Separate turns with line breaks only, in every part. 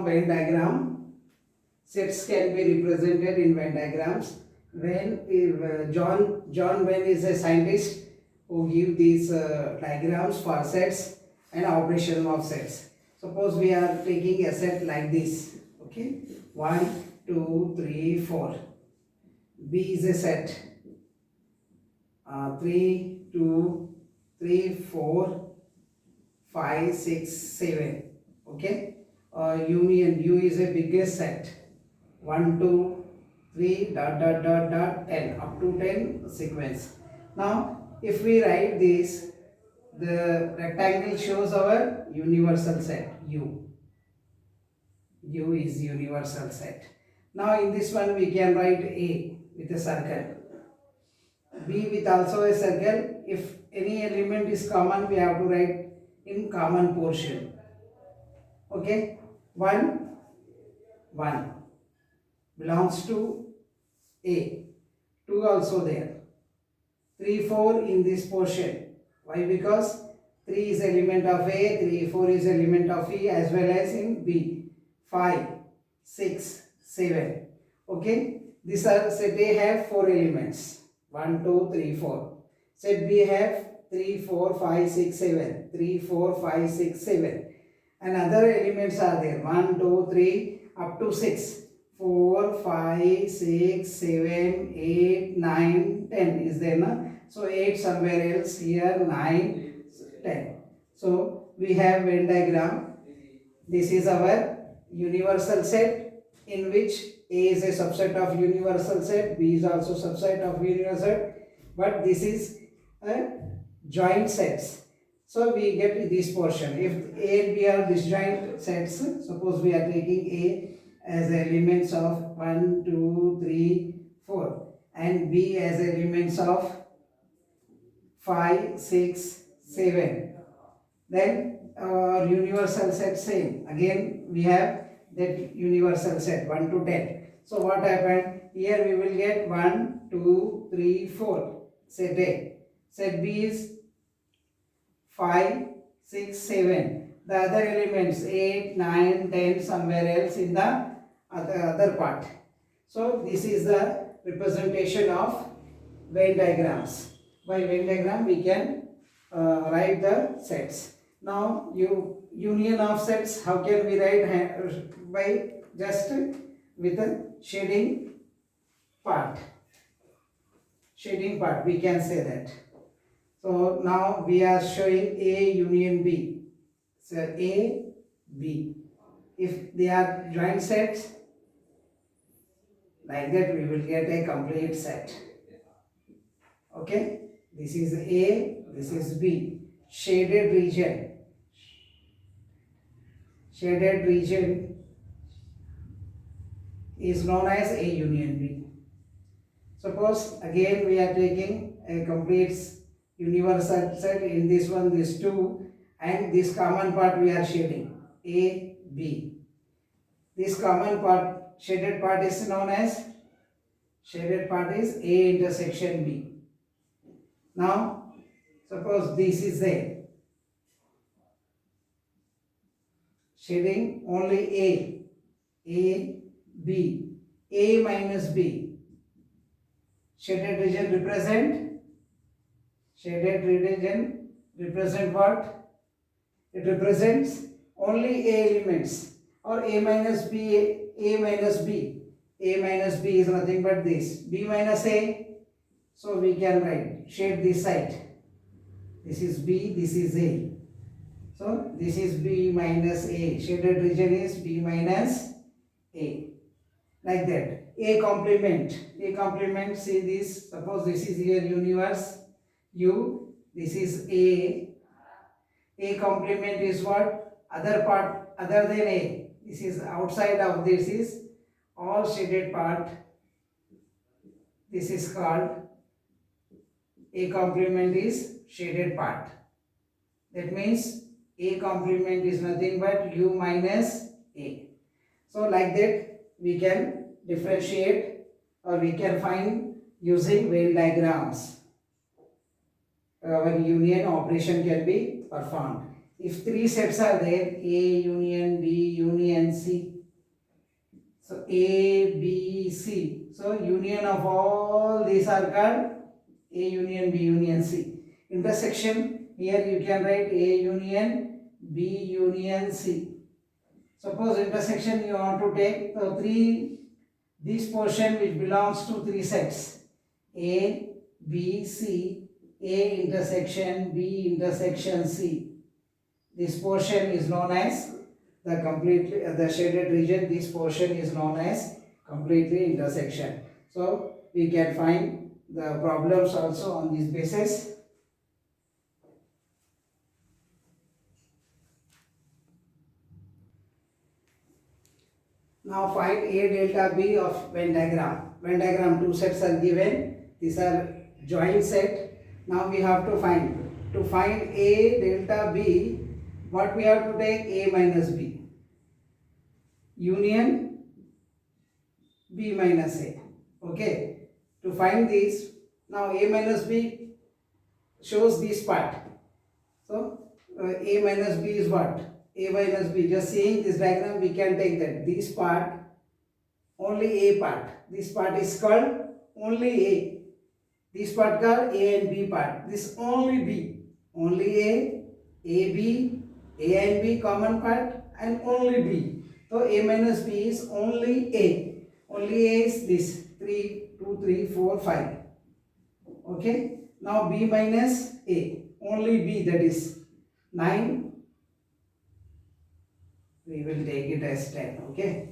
from Venn diagram. Sets can be represented in Venn diagrams. When John Venn is a scientist who give these diagrams for sets and operation of sets. Suppose we are taking a set like this. Okay, 1, 2, 3, 4. B is a set. 3, 2, 3, 4, 5, 6, 7. Okay. Union U is a biggest set. 1, 2, 3, dot, dot, dot, dot, 10. Up to 10 sequence. Now, if we write this, the rectangle shows our universal set U. U is universal set. Now, in this one, we can write A with a circle. B with also a circle. If any element is common, we have to write in common portion. Okay, 1 belongs to A. 2 also there. 3, 4 in this portion. Why? Because 3 is element of A, 3, 4 is element of E as well as in B. 5, 6, 7. Okay, these are set A have 4 elements. 1, 2, 3, 4. Set B have 3, 4, 5, 6, 7. 3, 4, 5, 6, 7. And other elements are there. 1, 2, 3 up to 6. 4, 5, 6, 7, 8, 9, 10 is there. Na? So 8 somewhere else here, 9, 10. So we have Venn diagram. This is our universal set in which A is a subset of universal set, B is also subset of universal set, but this is a joint sets. So we get this portion. If A and B are disjoint sets, suppose we are taking A as elements of 1, 2, 3, 4 and B as elements of 5, 6, 7. Then our universal set same. Again we have that universal set 1 to 10. So what happened? Here we will get 1, 2, 3, 4. Set A. Set B is 5, 6, 7. The other elements 8, 9, 10 somewhere else in the other part. So this is the representation of Venn diagrams. By Venn diagram we can write the sets. Now union of sets, how can we write? By just with a shading part. Shading part, we can say that. So now we are showing A union B. So A, B. If they are joint sets, like that we will get a complete set. Okay, this is A, this is B. Shaded region. Shaded region is known as A union B. Suppose again we are taking a complete universal set. In this one, this 2 and this common part we are shading A, B. This common part, shaded part is known as, shaded part is A intersection B. Now suppose this is there. Shading only A, B, A minus B. Shaded region represent, shaded region represent what? It represents only A elements or A minus B, A minus B. A minus B is nothing but this. B minus A. So we can write, shade this side. This is B, this is A. So this is B minus A. Shaded region is B minus A. Like that. A complement. A complement, see this. Suppose this is your universe U. This is A. A complement is what? Other part other than A. This is outside of this is all shaded part. This is called A complement is shaded part. That means A complement is nothing but U minus A. So like that we can differentiate or we can find using Venn diagrams. Our union operation can be performed. if three sets are there, A union B union C, so A, B, C, so union of all these are called A union B union C. Intersection, here you can write A union B union C. Suppose intersection you want to take this portion which belongs to three sets, A, B, C, A intersection B intersection C. This portion is known as the shaded region. This portion is known as completely intersection. So we can find the problems also on this basis. Now find A delta B of Venn diagram. Venn diagram, two sets are given. These are joint set. Now we have to find. To find A delta B, what we have to take? A minus B. Union B minus A. Okay. To find this, now A minus B shows this part. So A minus B is what? A minus B. Just seeing this diagram, we can take that. This part, only A part. This part is called only A. This part called A and B part. This only B. Only A, B, A and B common part, and only B. So A minus B is only A. Only A is this 3, 2, 3, 4, 5. Okay. Now B minus A. Only B, that is 9. We will take it as 10. Okay.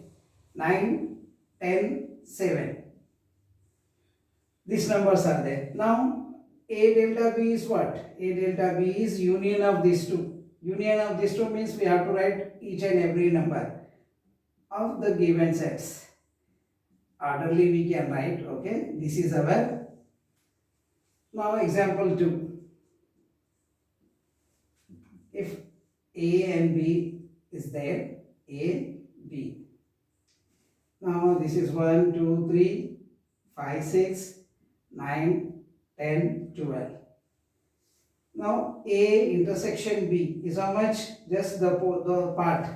9, 10, 7. These numbers are there. Now A delta B is what? A delta B is union of these two. Union of these two means we have to write each and every number of the given sets. Orderly we can write. Okay. This is our. Now example 2. If A and B is there, A, B. Now this is 1, 2, 3, 5, 6, 9, 10, 12. Now A intersection B is how much? Just the part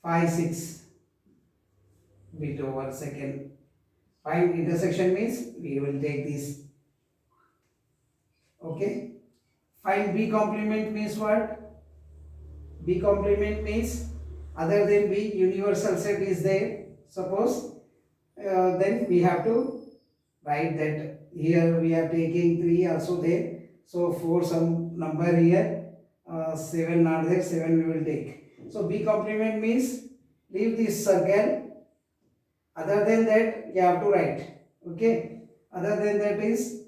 5, 6. Bit over second. Find intersection means we will take this. Okay. Find B complement means what? B complement means other than B, universal set is there. Suppose then we have to write that here we are taking 3 also there. So 4 some number here, 7 not there, 7 we will take. So B complement means leave this circle. Other than that you have to write. Okay. Other than that is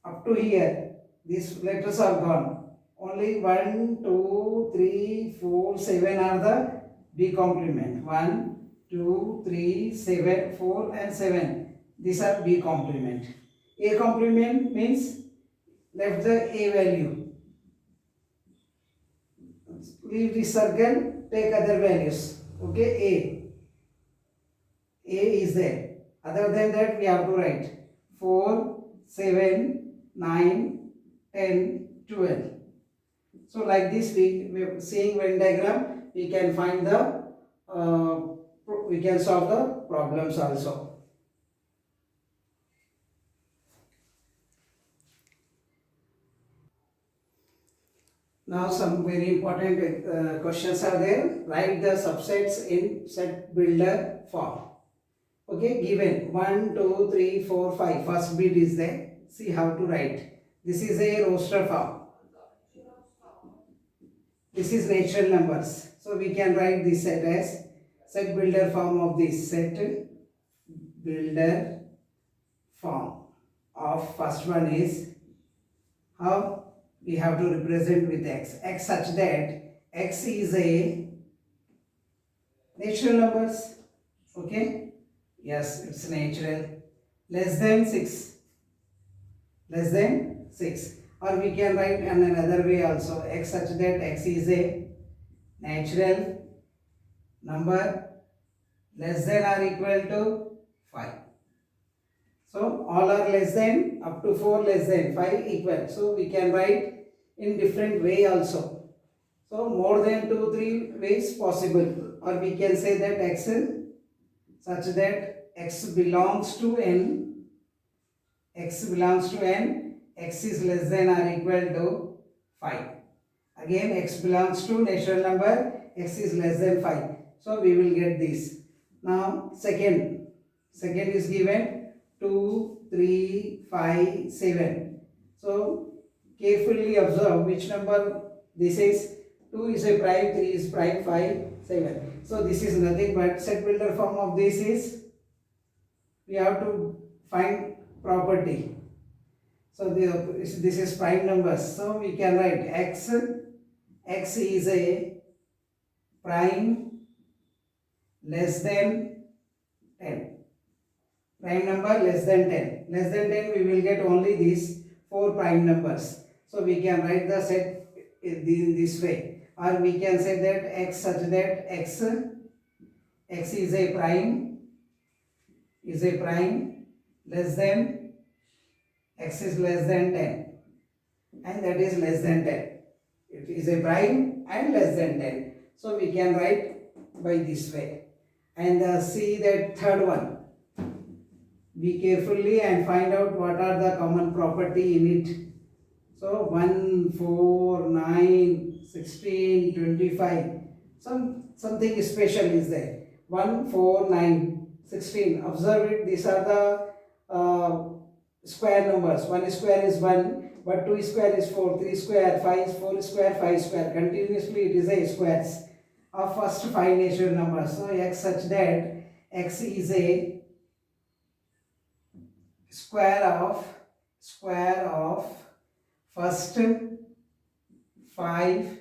up to here. These letters are gone. Only 1, 2, 3, 4, 7 are the B complement. 1, 2, 3, 7, 4 and 7. These are B complement. A complement means left the A value. Leave the circle, take other values. Okay, A is there. Other than that we have to write 4, 7, 9, 10, 12. So like this we seeing Venn diagram we can find the we can solve the problems also. Now some very important questions are there. Write the subsets in set builder form. Okay, given 1, 2, 3, 4, 5. First bit is there. See how to write. This is a roster form. This is natural numbers. So we can write this set as set builder form of this set builder form of first one is how we have to represent with x. X such that x is a natural numbers. Okay. Yes, it's natural. Less than 6. Less than 6. Or we can write in another way also. X such that x is a natural number less than or equal to 5. So all are less than, up to 4 less than, 5 equal. So we can write in different way also. So more than 2, 3 ways possible, or we can say that x such that x belongs to n, x belongs to n, x is less than or equal to 5. Again x belongs to natural number, x is less than 5. So we will get this. Now second is given 2, 3, 5, 7. So carefully observe which number this is. 2 is a prime, 3 is prime, 5, 7. So this is nothing but set builder form of this is, we have to find property. So this is prime numbers. So we can write x is a prime less than 10. Prime number less than 10. Less than 10 we will get only these 4 prime numbers. So we can write the set in this way. Or we can say that x such that x is a prime less than, x is less than 10 and that is less than 10. It is a prime and less than 10. So we can write by this way. And see that third one. Be carefully and find out what are the common property in it. So 1, 4, 9, 16, 25. Something special is there. 1, 4, 9, 16. Observe it. These are the square numbers. 1 square is 1, but 2 square is 4, 3 square, 5, 4 square, 5 square. Continuously it is a squares of first 5 natural numbers. So x such that x is a square of first 5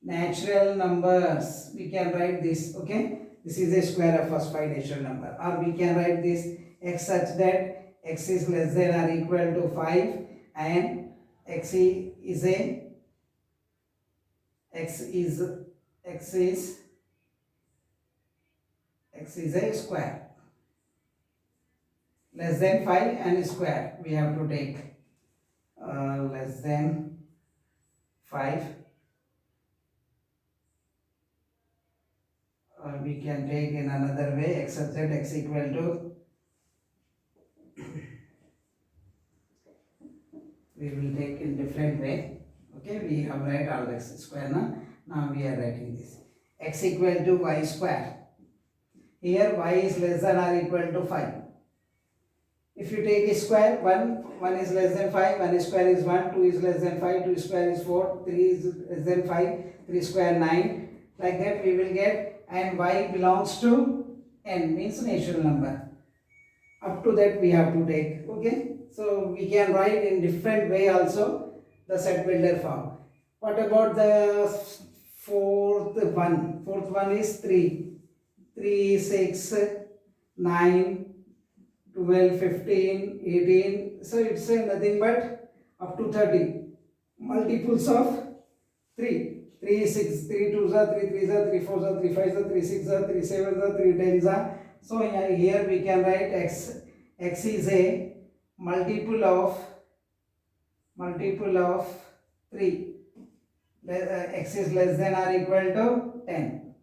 natural numbers. We can write this, okay? This is a square of first 5 natural number. Or we can write this x such that x is less than or equal to 5 and x is a square. Less than 5 and square we have to take. Less than 5. We can take in another way, x such that x equal to, we will take in different way. Okay, we have write all x square now we are writing this. X equal to y square. Here y is less than or equal to 5. If you take a square, 1 is less than 5, 1 square is 1, 2 is less than 5, 2 square is 4, 3 is less than 5, 3 square 9. Like that we will get, and y belongs to n, means natural number. Up to that we have to take, okay? So we can write in different way also the set builder form. What about the fourth one? Fourth one is 3. 3, 6, 9, 12, 15, 18. So it's nothing but up to 30. Multiples of 3. 3, 6, 3 2s are 3 3s are 3 4s are 3 5s are 3 6s are 3 7s are 3 10s are. So here we can write x is a multiple of 3. X is less than or equal to 10.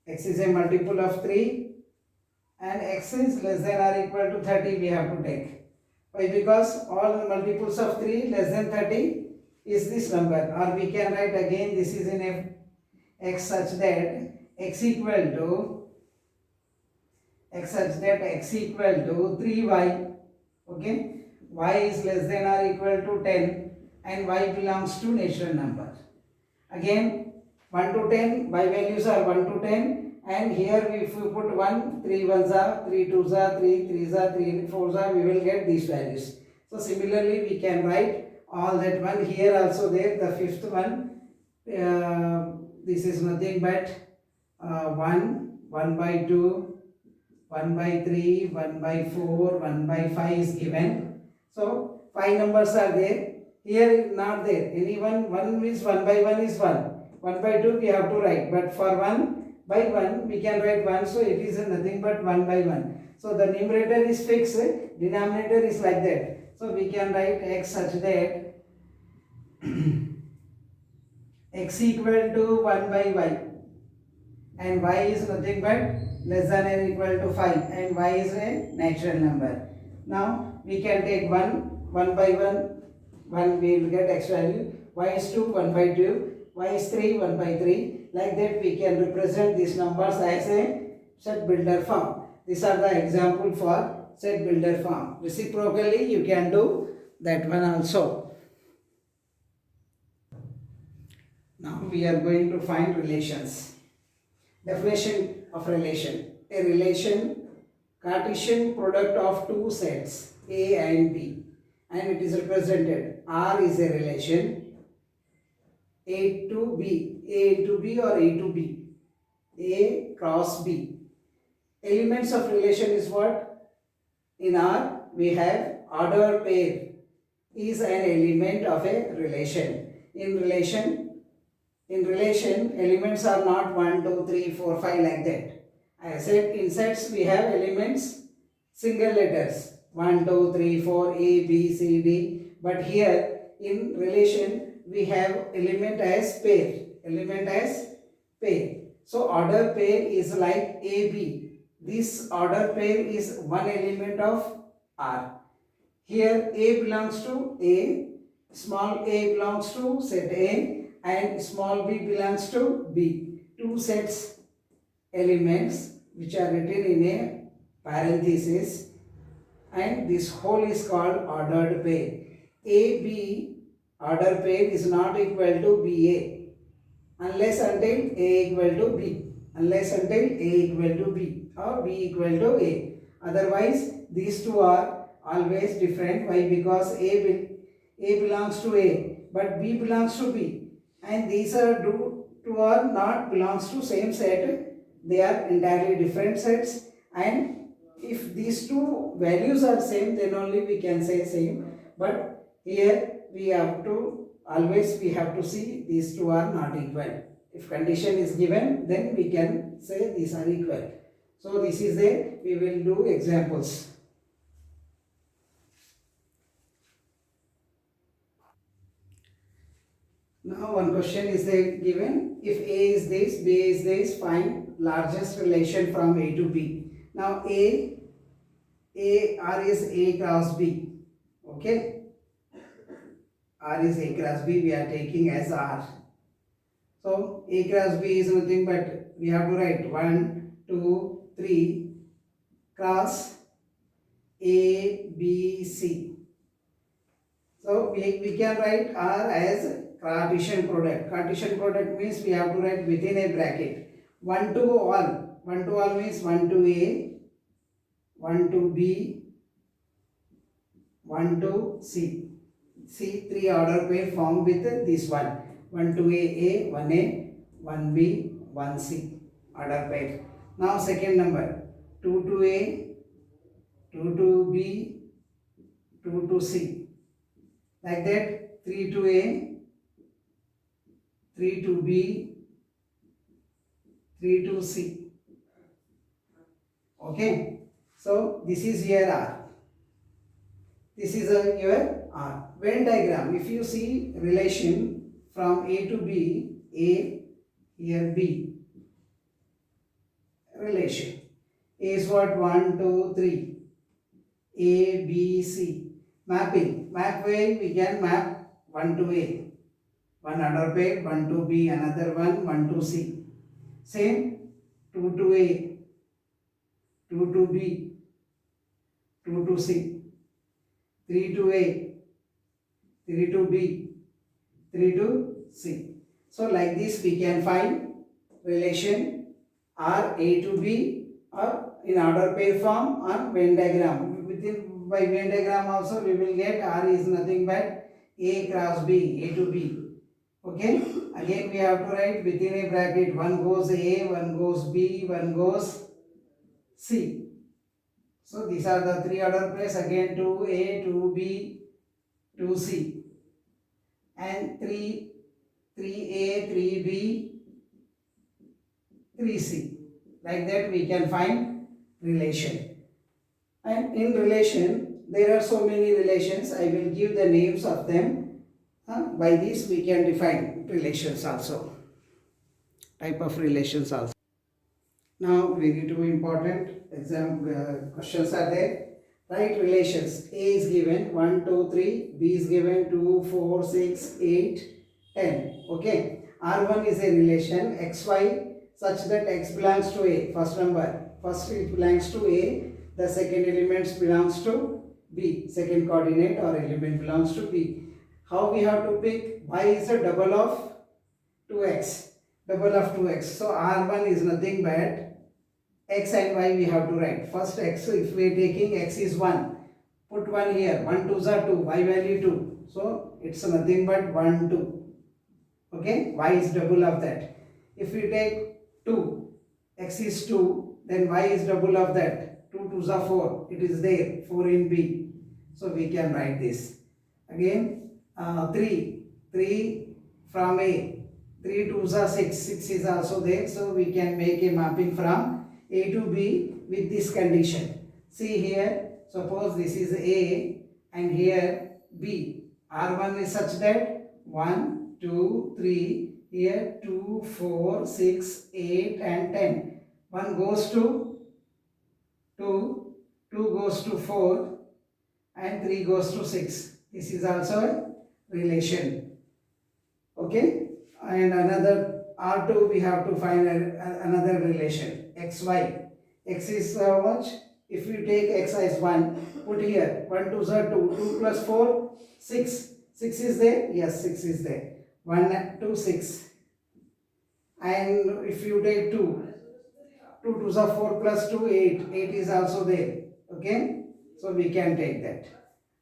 X is a multiple of 3 and x is less than or equal to 30 we have to take. Why? Because all the multiples of 3 less than 30 is this number. Or we can write again, this is in a x such that x equal to 3y. Okay, y is less than or equal to 10 and y belongs to natural number. Again 1 to 10, y values are 1 to 10, and here if we put 1, 3 1s are, 3 2s are, 3 3s are, 3 4s are, we will get these values. So similarly we can write all that one here also there. The fifth one, this is nothing but 1, 1 by 2, 1 by 3, 1 by 4, 1 by 5 is given. So 5 numbers are there. Here not there. Any one is 1 by 1 is 1. 1 by 2 we have to write. But for 1 by 1 we can write 1. So it is nothing but 1 by 1. So the numerator is fixed. Denominator is like that. So we can write x such that x equal to 1 by y, and y is nothing but less than or equal to 5, and y is a natural number. Now we can take 1 by 1 we will get x value, y is 2, 1 by 2, y is 3, 1 by 3. Like that we can represent these numbers as a set builder form. These are the example for set builder form. Reciprocally you can do that one also. Now we are going to find relations. Definition of relation. A relation, Cartesian product of two sets A and B, and it is represented. R is a relation A to B, A into B or A to B, A cross B. Elements of relation is what? In R we have order pair is an element of a relation. In relation, elements are not 1, 2, 3, 4, 5 like that. I said in sets we have elements, single letters 1, 2, 3, 4, A, B, C, D. But here in relation we have element as pair. So order pair is like AB. This order pair is one element of R. Here A belongs to A, small a belongs to set A, and small b belongs to B. Two sets elements which are written in a parenthesis, and this whole is called ordered pair. AB order pair is not equal to BA unless until A equal to B. Or B equal to A. Otherwise these two are always different. Why? Because A belongs to A but B belongs to B. And these are two are not belongs to same set. They are entirely different sets, and if these two values are same then only we can say same. But here we have to see these two are not equal. If condition is given then we can say these are equal. So this is we will do examples. Now one question is given. If A is this, B is this, find largest relation from A to B. Now R is A cross B. Okay. R is A cross B, we are taking as R. So A cross B is nothing but we have to write 1, 2, 3 cross A, B, C. So we can write R as Cartesian product. Cartesian product means we have to write within a bracket. 1 to all. 1 to all means 1 to A, 1 to B, 1 to C. C, three order pair formed with this one. 1 to A, 1A, 1B, 1C order pair. Now second number. 2 to A, 2 to B, 2 to C. Like that, 3 to A, 3 to B, 3 to C. Okay. So this is your R. This is your R. Venn diagram. If you see relation from A to B, A, here B. Relation. A is what? 1, 2, 3. A, B, C. Mapping. Map way we can map 1 to A. One order pair, 1 to B, another 1 to C. Same 2 to A, 2 to B, 2 to C, 3 to A, 3 to B, 3 to C. So like this we can find relation R A to B or in order pair form or Venn diagram. By Venn diagram also we will get R is nothing but A cross B, A to B. Okay, again we have to write within a bracket. One goes A, one goes B, one goes C. So these are the three order pairs. Again 2A, 2B, 2C, and 3A, 3B, 3C. Like that we can find relation. And in relation there are so many relations. I will give the names of them. By this we can define relations also, type of relations also. Now very two important exam questions are there. Write relations. A is given 1, 2, 3. B is given 2, 4, 6, 8, 10. Okay. R1 is a relation xy such that x belongs to A. First number. First it belongs to A. The second element belongs to B. Second coordinate or element belongs to B. How we have to pick? Y is a double of 2x. Double of 2x. So R1 is nothing but x and y we have to write. First x, if we are taking x is 1, put 1 here, 1 2s are 2, y value 2. So it's nothing but 1 2. Okay, y is double of that. If we take 2, x is 2, then y is double of that. 2 2s are 4, it is there, 4 in B. So we can write this. Again, 3 from A, 3 2s are 6, 6 is also there. So we can make a mapping from A to B with this condition. See here, suppose this is A and here B. R1 is such that 1, 2, 3, here 2, 4, 6, 8 and 10. 1 goes to 2, 2 goes to 4 and 3 goes to 6. This is also a relation. Okay, and another R2 we have to find another relation. XY. X is how much? If you take x as 1, put here 1 2s are 2, 2 plus 4, 6. 6 is there? Yes, 6 is there. 1 2 6. And if you take 2, 2 2s are 4 plus 2 8. 8 is also there. Okay, so we can take that.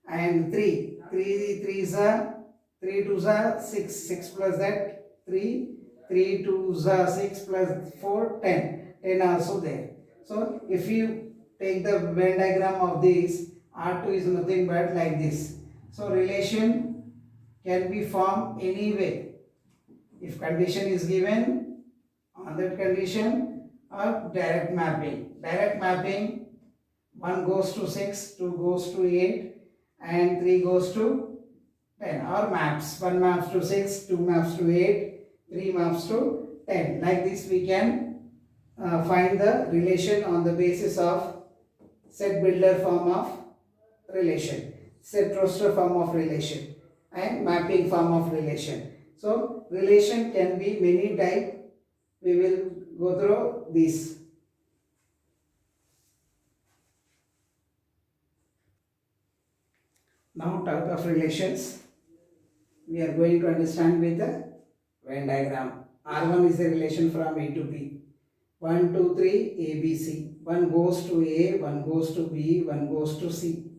And 3 3s are 3 2s are 6. 6 plus that 3 2s are 6 plus 4 10. 10 also there. So if you take the Venn diagram of this, R2 is nothing but like this. So relation can be formed any way. If condition is given, on that condition, or direct mapping. Direct mapping, 1 goes to 6, 2 goes to 8 and 3 goes to 10. Or maps, 1 maps to 6, 2 maps to 8, 3 maps to 10. Like this we can find the relation on the basis of set builder form of relation, set roster form of relation and mapping form of relation. So relation can be many type. We will go through this. Now type of relations we are going to understand with the Venn diagram. R1 is a relation from A to B. 1 2 3 A B C. 1 goes to A, 1 goes to B, 1 goes to C.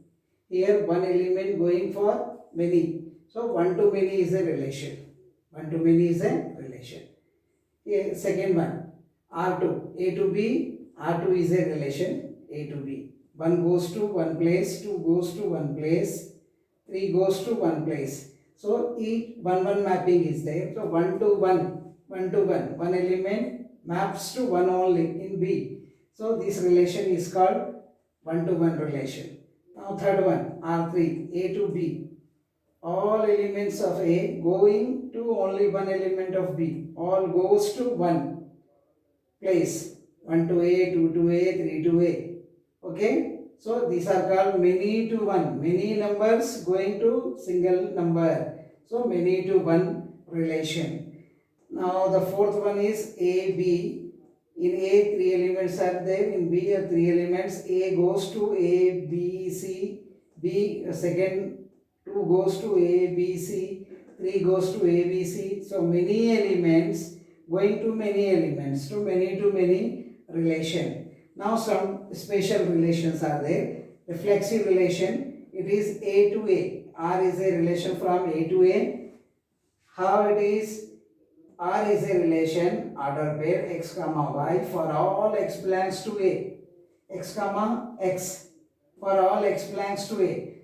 Here one element going for many. So 1 to many is a relation. 1 to many is a relation. Here second one, R2, A to B, R2 is a relation, A to B. 1 goes to one place, 2 goes to one place, 3 goes to one place. So each 1 mapping is there. So 1 to 1, 1 to 1, one element maps to 1 only in B. So this relation is called 1 to 1 relation. Now third one, R3, A to B. All elements of A going to only one element of B. All goes to one place. 1 to A, 2 to A, 3 to A. Okay. So these are called many to one. Many numbers going to single number. So many to one relation. Now the fourth one is A, B. In A, 3 elements are there. In B, 3 elements. A goes to A, B, C. B, second 2 goes to A, B, C. 3 goes to A, B, C. So many elements going to many elements. To many relation. Now some special relations are there. Reflexive relation. It is A to A. R is a relation from A to A. How it is? R is a relation order pair x comma y for all x belongs to A. X comma x for all x belongs to A.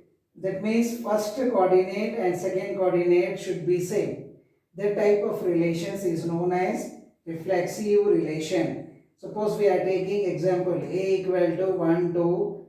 That means first coordinate and second coordinate should be same. That type of relations is known as reflexive relation. Suppose we are taking example A equal to 1, 2,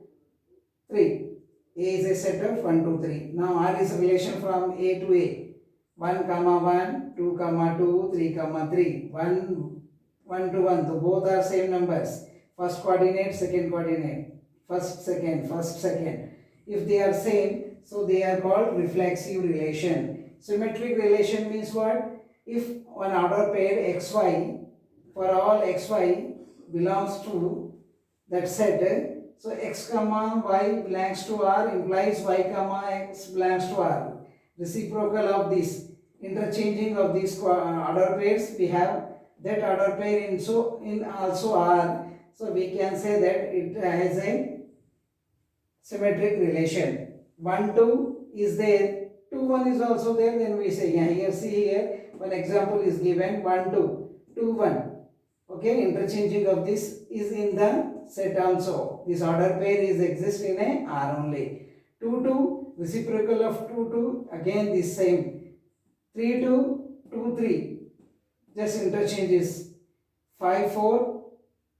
3. A is a set of 1, 2, 3. Now R is a relation from A to A. 1 comma 1, 2 comma 2, 3 comma 3. 1 to 1. So both are same numbers. First coordinate, second coordinate. First, second. If they are same, so they are called reflexive relation. Symmetric relation means what? If one order pair xy, for all xy belongs to that set, so x comma y belongs to R implies y comma x belongs to R. Reciprocal of this interchanging of these order pairs, we have that order pair in also R. So we can say that it has a symmetric relation. 1 2 is there, 2 1 is also there, then we say, yeah, here see here one example is given, 1 2 2 1. Okay, interchanging of this is in the set also. This order pair is exist in a R only. 2 2 reciprocal of 2 2, again this same. 3 2 2 3, just interchanges. 5 4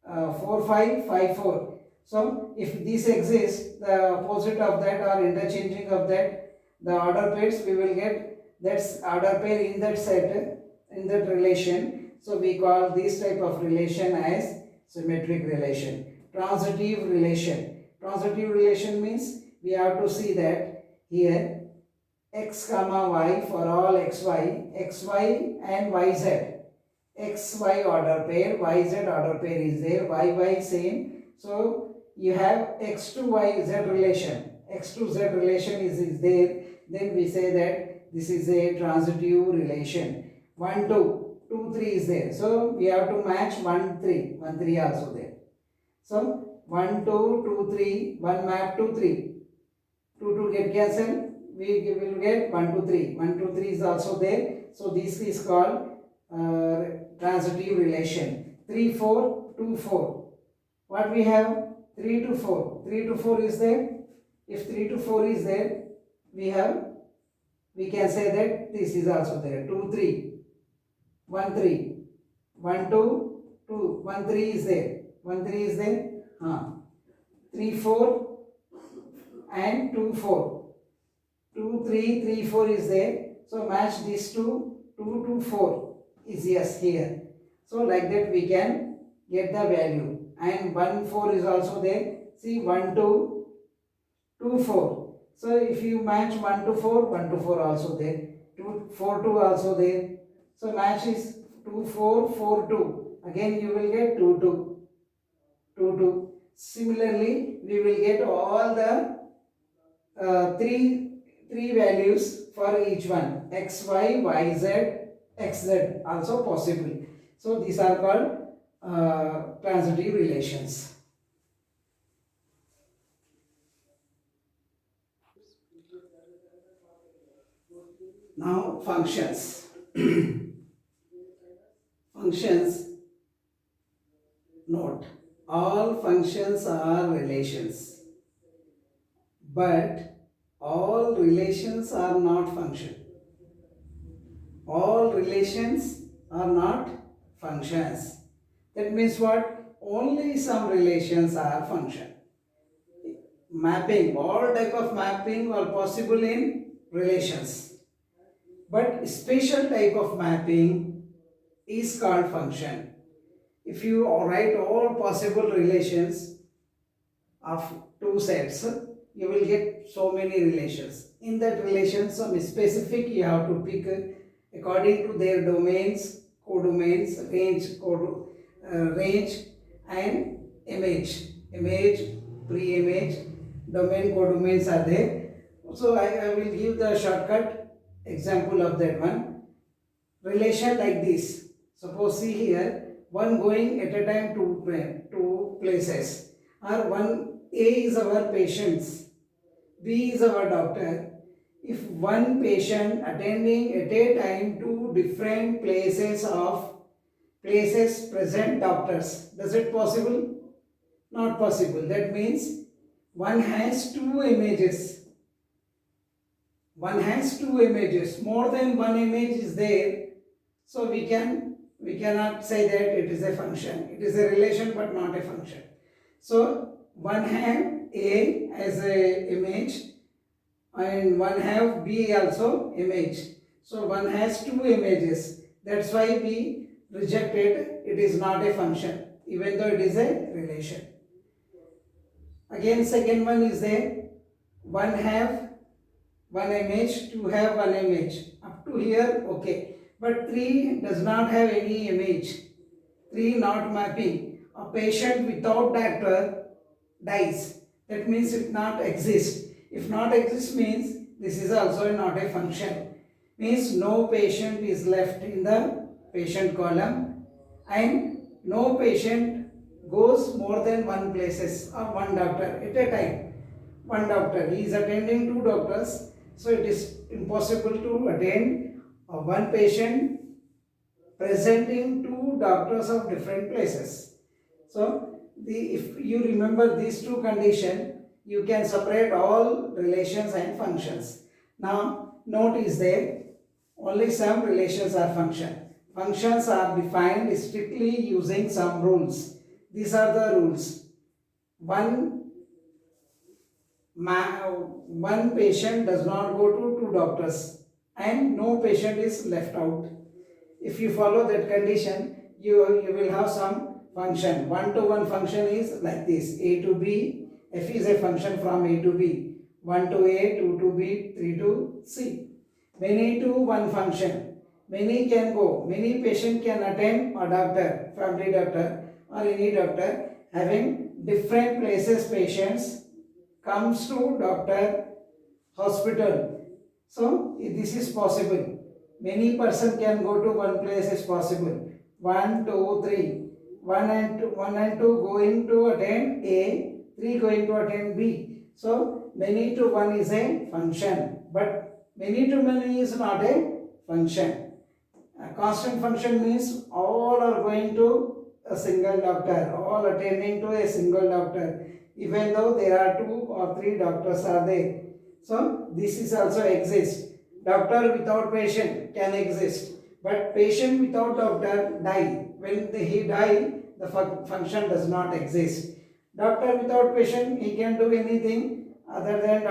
4 5 5 4. So if this exists, the opposite of that or interchanging of that, the order pairs, we will get that order pair in that set, in that relation. So we call this type of relation as symmetric relation. Transitive relation. Transitive relation means we have to see that here x comma y for all xy and yz. XY order pair, YZ order pair is there, YY same. So you have X to YZ relation. X to Z relation is there. Then we say that this is a transitive relation. 1 2, 2 3 is there. So we have to match 1 3. 1 3 also there. So 1 2, 2 3, 1 map 2 3. 2 2 get cancelled. We will get 1 2 3. 1 2 3 is also there. So this is called transitive relation. 3 4 2 4. What we have? 3 to 4. 3 to 4 is there. If 3 to 4 is there, we can say that this is also there. 2 3 1 3 1 2 2 1 3 is there. 1 3 is there. 3 4 and 2 4. 2 3 3 4 is there. So match these two. 2 to 4 is yes here. So like that we can get the value. And 1 4 is also there. See 1 2 2 4. So if you match 1 to 4, 1 to 4 also there. 2 4 2 also there. So match is 2 4 4 2. Again you will get 2 2 2 2. Similarly we will get all the three values for each one. X y y z x z also possible. So these are called transitive relations. Now functions. Functions. Note, all functions are relations, but all relations are not function. All relations are not functions. That means what? Only some relations are function. Mapping, all type of mapping are possible in relations. But special type of mapping is called function. If you write all possible relations of two sets, you will get so many relations. In that relation, some specific you have to pick according to their domains, codomains, range and image, pre-image, domain, codomains are there. So I will give the shortcut example of that one. Relation like this. Suppose see here, one going at a time to places, or one A is our patients, B is our doctor. If one patient attending at a time to different places present doctors, does it possible? Not possible. That means one has two images. One has two images. More than one image is there. So we cannot say that it is a function. It is a relation but not a function. So one have A as a image and one have B also image. So one has two images. That's why we reject it. It is not a function, even though it is a relation. Again, second one is there. One have one image, two have one image. Up to here, okay. But three does not have any image. Three not mapping. A patient without doctor dies. That means it not exists. If not exists means this is also not a function. Means no patient is left in the patient column and no patient goes more than one places or one doctor at a time. One doctor, he is attending two doctors, so it is impossible to attend one patient presenting two doctors of different places. So if you remember these two conditions, you can separate all relations and functions. Now note is there, only some relations are function. Functions are defined strictly using some rules. These are the rules. One patient does not go to two doctors and no patient is left out. If you follow that condition, you will have some function. One-to-one function is like this: A to B. F is a function from A to B. 1 to A, 2 to B, 3 to C. Many to one function. Many can go. Many patient can attend a doctor, family doctor or any doctor having different places patients comes to doctor hospital. So this is possible. Many person can go to one place is possible. 1, 2, 3. 1 and 2 going to attend A, 3 going to attend B. So many to one is a function, but many to many is not a function. A constant function means all are going to a single doctor, all attending to a single doctor, even though there are 2 or 3 doctors are there. So this is also exists. Doctor without patient can exist, but patient without doctor die. When he die, the function does not exist. Doctor without patient, he can do anything other than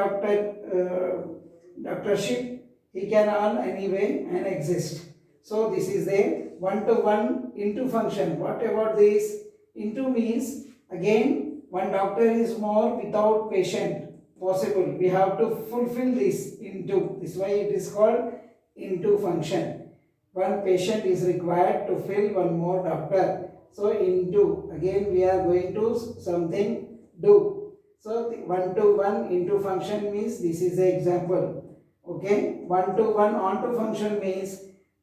doctorship. He can earn anyway and exist. So this is a one-to-one into function. What about this? Into means again one doctor is more without patient possible. We have to fulfill this into. This is why it is called into function. One patient is required to fill one more doctor. So into, again we are going to something do. So one-to-one into function means this is the example. Okay, one-to-one onto function means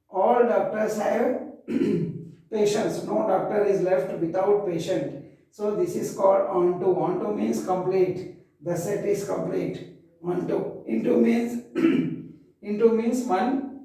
all doctors have patients. No doctor is left without patient. So this is called onto. Onto means complete. The set is complete. Onto. Into means into means one